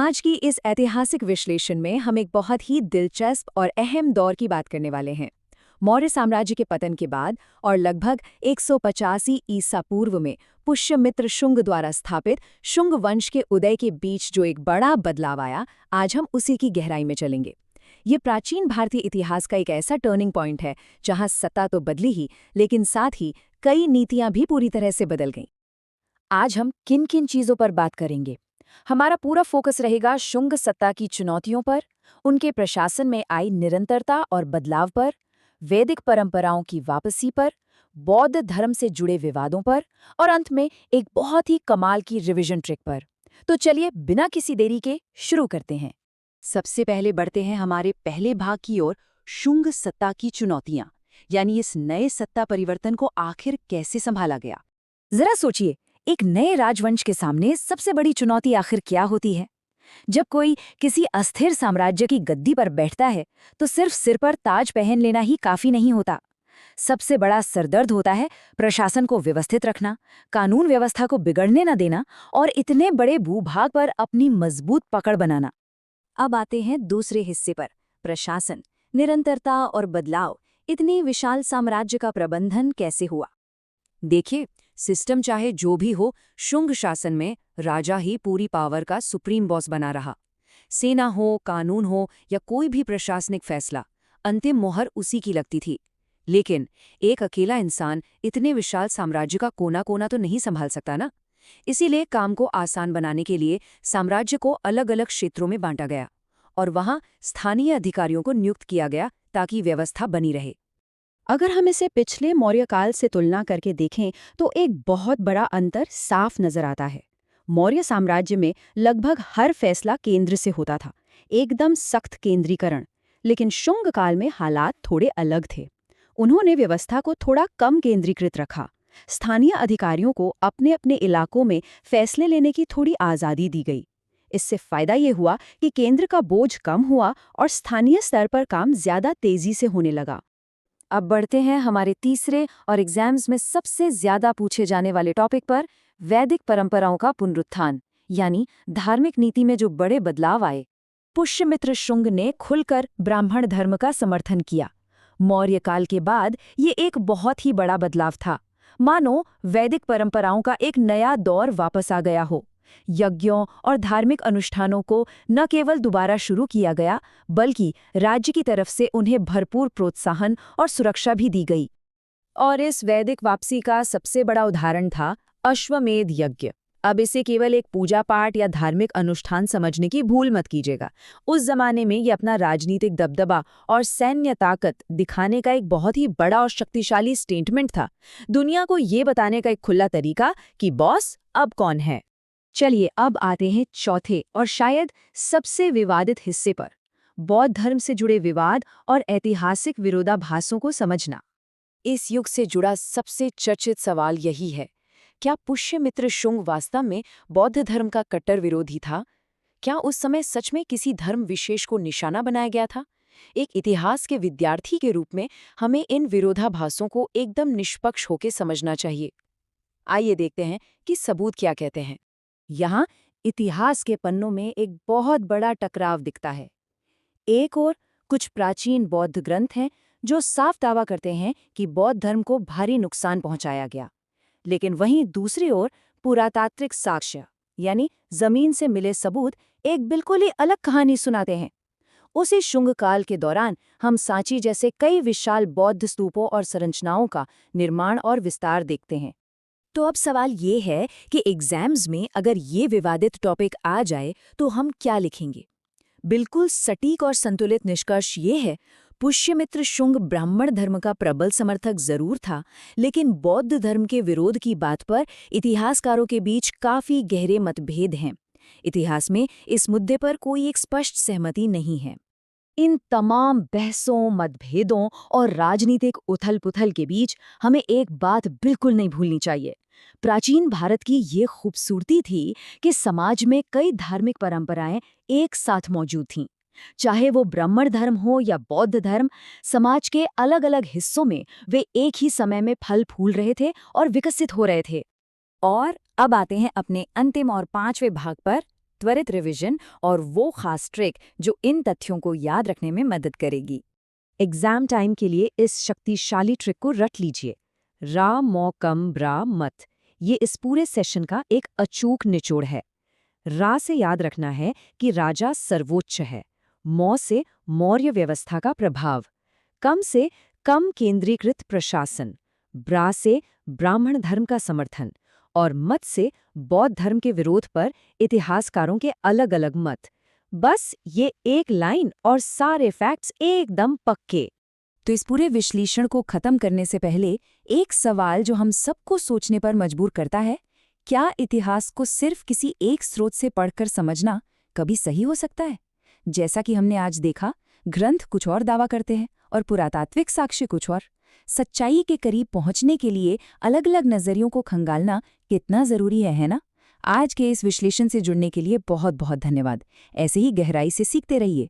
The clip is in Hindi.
आज की इस ऐतिहासिक विश्लेषण में हम एक बहुत ही दिलचस्प और अहम दौर की बात करने वाले हैं। मौर्य साम्राज्य के पतन के बाद और लगभग 185 ईसा पूर्व में पुष्यमित्र शुंग द्वारा स्थापित शुंग वंश के उदय के बीच जो एक बड़ा बदलाव आया, आज हम उसी की गहराई में चलेंगे। ये प्राचीन भारतीय इतिहास का एक ऐसा टर्निंग पॉइंट है जहां सत्ता तो बदली ही, लेकिन साथ ही कई नीतियां भी पूरी तरह से बदल गईं। आज हम किन किन चीजों पर बात करेंगे? हमारा पूरा फोकस रहेगा शुंग सत्ता की चुनौतियों पर, उनके प्रशासन में आई निरंतरता और बदलाव पर, वैदिक परंपराओं की वापसी पर, बौद्ध धर्म से जुड़े विवादों पर और अंत में एक बहुत ही कमाल की रिवीजन ट्रिक पर। तो चलिए बिना किसी देरी के शुरू करते हैं। सबसे पहले बढ़ते हैं हमारे पहले भाग की ओर, शुंग सत्ता की चुनौतियां, यानी इस नए सत्ता परिवर्तन को आखिर कैसे संभाला गया। जरा सोचिए, एक नए राजवंश के सामने सबसे बड़ी चुनौती आखिर क्या होती है? जब कोई किसी अस्थिर साम्राज्य की गद्दी पर बैठता है तो सिर्फ सिर पर ताज पहन लेना ही काफी नहीं होता। सबसे बड़ा सरदर्द होता है प्रशासन को व्यवस्थित रखना, कानून व्यवस्था को बिगड़ने न देना और इतने बड़े भूभाग पर अपनी मजबूत पकड़ बनाना। अब आते हैं दूसरे हिस्से पर, प्रशासन, निरंतरता और बदलाव। इतने विशाल साम्राज्य का प्रबंधन कैसे हुआ? देखिए, सिस्टम चाहे जो भी हो, शुंग शासन में राजा ही पूरी पावर का सुप्रीम बॉस बना रहा। सेना हो, कानून हो या कोई भी प्रशासनिक फैसला, अंतिम मोहर उसी की लगती थी। लेकिन एक अकेला इंसान इतने विशाल साम्राज्य का कोना कोना तो नहीं संभाल सकता ना। इसीलिए काम को आसान बनाने के लिए साम्राज्य को अलग अलग क्षेत्रों में बांटा गया और वहां स्थानीय अधिकारियों को नियुक्त किया गया ताकि व्यवस्था बनी रहे। अगर हम इसे पिछले मौर्य काल से तुलना करके देखें तो एक बहुत बड़ा अंतर साफ नजर आता है। मौर्य साम्राज्य में लगभग हर फैसला केंद्र से होता था, एकदम सख्त केंद्रीकरण। लेकिन शुंग काल में हालात थोड़े अलग थे। उन्होंने व्यवस्था को थोड़ा कम केंद्रीकृत रखा। स्थानीय अधिकारियों को अपने अपने इलाकों में फैसले लेने की थोड़ी आज़ादी दी गई। इससे फायदा ये हुआ कि केंद्र का बोझ कम हुआ और स्थानीय स्तर पर काम ज्यादा तेजी से होने लगा। अब बढ़ते हैं हमारे तीसरे और एग्जाम्स में सबसे ज्यादा पूछे जाने वाले टॉपिक पर, वैदिक परंपराओं का पुनरुत्थान, यानी धार्मिक नीति में जो बड़े बदलाव आए। पुष्यमित्र शुंग ने खुलकर ब्राह्मण धर्म का समर्थन किया। मौर्य काल के बाद ये एक बहुत ही बड़ा बदलाव था, मानो वैदिक परंपराओं का एक नया दौर वापस आ गया हो। यज्ञों और धार्मिक अनुष्ठानों को न केवल दोबारा शुरू किया गया, बल्कि राज्य की तरफ से उन्हें भरपूर प्रोत्साहन और सुरक्षा भी दी गई। और इस वैदिक वापसी का सबसे बड़ा उदाहरण था अश्वमेध यज्ञ। अब इसे केवल एक पूजा पाठ या धार्मिक अनुष्ठान समझने की भूल मत कीजिएगा। उस जमाने में ये अपना राजनीतिक दबदबा और सैन्य ताकत दिखाने का एक बहुत ही बड़ा और शक्तिशाली स्टेटमेंट था। दुनिया को ये बताने का एक खुला तरीका कि बॉस अब कौन है। चलिए अब आते हैं चौथे और शायद सबसे विवादित हिस्से पर, बौद्ध धर्म से जुड़े विवाद और ऐतिहासिक विरोधाभासों को समझना। इस युग से जुड़ा सबसे चर्चित सवाल यही है, क्या पुष्यमित्र शुंग वास्तव में बौद्ध धर्म का कट्टर विरोधी था? क्या उस समय सच में किसी धर्म विशेष को निशाना बनाया गया था? एक इतिहास के विद्यार्थी के रूप में हमें इन विरोधाभासों को एकदम निष्पक्ष होकर समझना चाहिए। आइए देखते हैं कि सबूत क्या कहते हैं। यहाँ इतिहास के पन्नों में एक बहुत बड़ा टकराव दिखता है। एक ओर कुछ प्राचीन बौद्ध ग्रंथ हैं जो साफ दावा करते हैं कि बौद्ध धर्म को भारी नुकसान पहुंचाया गया, लेकिन वहीं दूसरी ओर पुरातात्विक साक्ष्य, यानी जमीन से मिले सबूत, एक बिल्कुल ही अलग कहानी सुनाते हैं। उसी शुंग काल के दौरान हम सांची जैसे कई विशाल बौद्ध स्तूपों और संरचनाओं का निर्माण और विस्तार देखते हैं। तो अब सवाल ये है कि एग्जाम्स में अगर ये विवादित टॉपिक आ जाए तो हम क्या लिखेंगे? बिल्कुल सटीक और संतुलित निष्कर्ष ये है, पुष्यमित्र शुंग ब्राह्मण धर्म का प्रबल समर्थक जरूर था, लेकिन बौद्ध धर्म के विरोध की बात पर इतिहासकारों के बीच काफी गहरे मतभेद हैं। इतिहास में इस मुद्दे पर कोई एक स्पष्ट सहमति नहीं है। इन तमाम बहसों, मतभेदों और राजनीतिक उथल-पुथल के बीच हमें एक बात बिल्कुल नहीं भूलनी चाहिए। प्राचीन भारत की ये खूबसूरती थी कि समाज में कई धार्मिक परंपराएं एक साथ मौजूद थीं। चाहे वो ब्राह्मण धर्म हो या बौद्ध धर्म, समाज के अलग-अलग हिस्सों में वे एक ही समय में फल फूल रहे थे और विकसित हो रहे थे। और अब आते हैं अपने अंतिम और पांचवें भाग पर, त्वरित रिवीजन और वो खास ट्रिक जो इन तथ्यों को याद रखने में मदद करेगी। एग्जाम टाइम के लिए इस शक्तिशाली ट्रिक को रट लीजिए। रा मौ कम ब्रा मत, ये इस पूरे सेशन का एक अचूक निचोड़ है। रा से याद रखना है कि राजा सर्वोच्च है, मौ से मौर्य व्यवस्था का प्रभाव, कम से कम केंद्रीकृत प्रशासन, ब्रा से ब्राह्मण धर्म का समर्थन और मत से बौद्ध धर्म के विरोध पर इतिहासकारों के अलग अलग मत। बस ये एक लाइन और सारे फैक्ट्स एकदम पक्के। तो इस पूरे विश्लेषण को खत्म करने से पहले एक सवाल जो हम सबको सोचने पर मजबूर करता है, क्या इतिहास को सिर्फ किसी एक स्रोत से पढ़कर समझना कभी सही हो सकता है? जैसा कि हमने आज देखा, ग्रंथ कुछ और दावा करते हैं और पुरातात्विक साक्ष्य कुछ और। सच्चाई के करीब पहुंचने के लिए अलग-अलग नजरियों को खंगालना कितना जरूरी है ना? आज के इस विश्लेषण से जुड़ने के लिए बहुत बहुत धन्यवाद। ऐसे ही गहराई से सीखते रहिए।